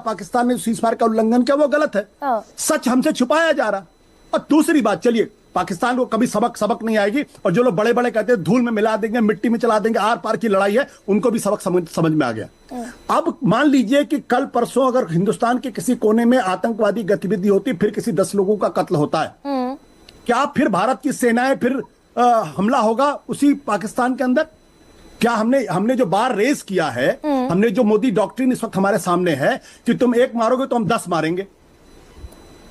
पाकिस्तान ने सीज़फायर का उल्लंघन किया वो गलत है। सच हमसे छुपाया जा रहा। और दूसरी बात, चलिए पाकिस्तान को कभी सबक नहीं आएगी, और जो लोग बड़े बड़े कहते हैं धूल में मिला देंगे, मिट्टी में चला देंगे, आर पार की लड़ाई है, उनको भी सबक समझ में आ गया। अब मान लीजिए कि कल परसों अगर हिंदुस्तान के किसी कोने में आतंकवादी गतिविधि होती, फिर किसी 10 लोगों का कत्ल होता है, क्या फिर भारत की सेनाएं फिर हमला होगा उसी पाकिस्तान के अंदर? क्या हमने जो बार रेस किया है, हमने जो मोदी डॉक्ट्रिन इस वक्त हमारे सामने है कि तुम एक मारोगे तो हम 10 मारेंगे,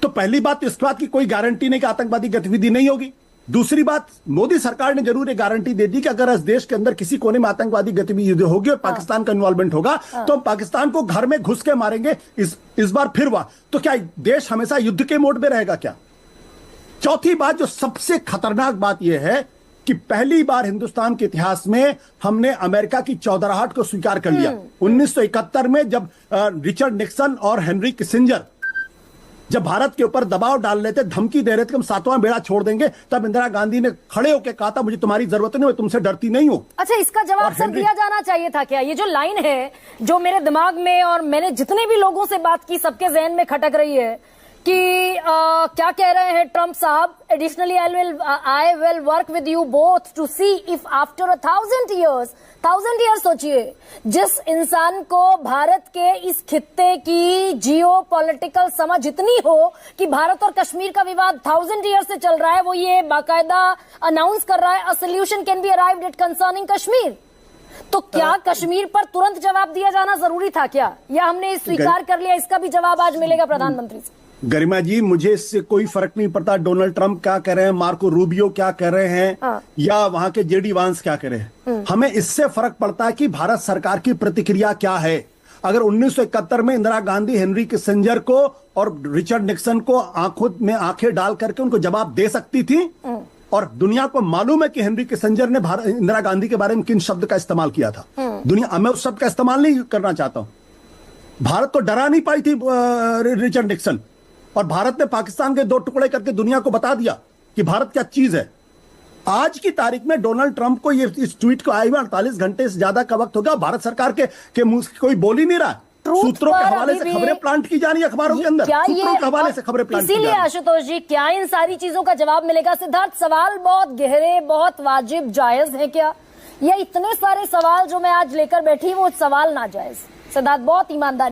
तो पहली बात तो इस बात की कोई गारंटी नहीं कि आतंकवादी गतिविधि नहीं होगी। दूसरी बात, मोदी सरकार ने जरूर एक गारंटी दे दी कि अगर इस देश के अंदर किसी कोने में आतंकवादी गतिविधि होगी और पाकिस्तान का इन्वॉल्वमेंट होगा तो हम पाकिस्तान को घर में घुस के मारेंगे। इस बार फिर हुआ तो क्या देश हमेशा युद्ध के मोड में रहेगा क्या? चौथी बात, जो सबसे खतरनाक बात यह है कि पहली बार हिंदुस्तान के इतिहास में हमने अमेरिका की चौधराहट को स्वीकार कर लिया। 1971 में जब रिचर्ड निक्सन और हेनरी किसिंजर जब भारत के ऊपर दबाव डाल रहे थे, धमकी दे रहे थे कि हम 7वां बेड़ा छोड़ देंगे, तब इंदिरा गांधी ने खड़े होकर कहा था मुझे तुम्हारी जरूरत नहीं, मैं तुमसे डरती नहीं हूं। अच्छा, इसका जवाब सर दिया जाना चाहिए था क्या? ये जो लाइन है जो मेरे दिमाग में और मैंने जितने भी लोगों से बात की सबके जहन में खटक रही है कि क्या कह रहे हैं ट्रंप साहब, additionally I will work with you both to see if after 1000 years सोचिए, जिस इंसान को भारत के इस खित्ते की जियो पॉलिटिकल समझ इतनी हो कि भारत और कश्मीर का विवाद 1000 ईयर से चल रहा है, वो ये बाकायदा अनाउंस कर रहा है a solution can be arrived at concerning Kashmir, तो क्या कश्मीर पर तुरंत जवाब दिया जाना जरूरी था क्या, या हमने स्वीकार कर लिया? इसका भी जवाब आज मिलेगा प्रधानमंत्री से। गरिमा जी, मुझे इससे कोई फर्क नहीं पड़ता डोनाल्ड ट्रंप क्या कह रहे हैं, मार्को रूबियो क्या कह रहे हैं, या वहां के जेडी वांस क्या कह रहे हैं। हमें इससे फर्क पड़ता है कि भारत सरकार की प्रतिक्रिया क्या है। अगर 1971 में इंदिरा गांधी हेनरी किसिंजर को और रिचर्ड निक्सन को आंखों में आंखें डाल करके उनको जवाब दे सकती थी, और दुनिया को मालूम है कि हेनरी किसिंजर ने इंदिरा गांधी के बारे में किन शब्द का इस्तेमाल किया था, दुनिया, मैं उस शब्द का इस्तेमाल नहीं करना चाहता हूं। भारत तो डरा नहीं पाई थी रिचर्ड निक्सन, और भारत ने पाकिस्तान के 2 टुकड़े करके दुनिया को बता दिया कि भारत क्या चीज है। आज की तारीख में डोनाल्ड ट्रंप को ये इस ट्वीट को आए हुए 48 घंटे से ज्यादा का वक्त हो गया, भारत सरकार के मुंह से कोई बोल ही नहीं रहा। सूत्रों के हवाले से खबरें प्लांट की जा रही है अखबारों के अंदर, सूत्रों के हवाले से खबरें प्लांट की जा रही है। इसीलिए आशुतोष जी, क्या इन सारी चीजों का जवाब मिलेगा? सिद्धार्थ, सवाल बहुत गहरे, बहुत वाजिब, जायज है क्या, या इतने सारे सवाल जो मैं आज लेकर बैठी वो सवाल नाजायज? सिद्धार्थ, बहुत ईमानदारी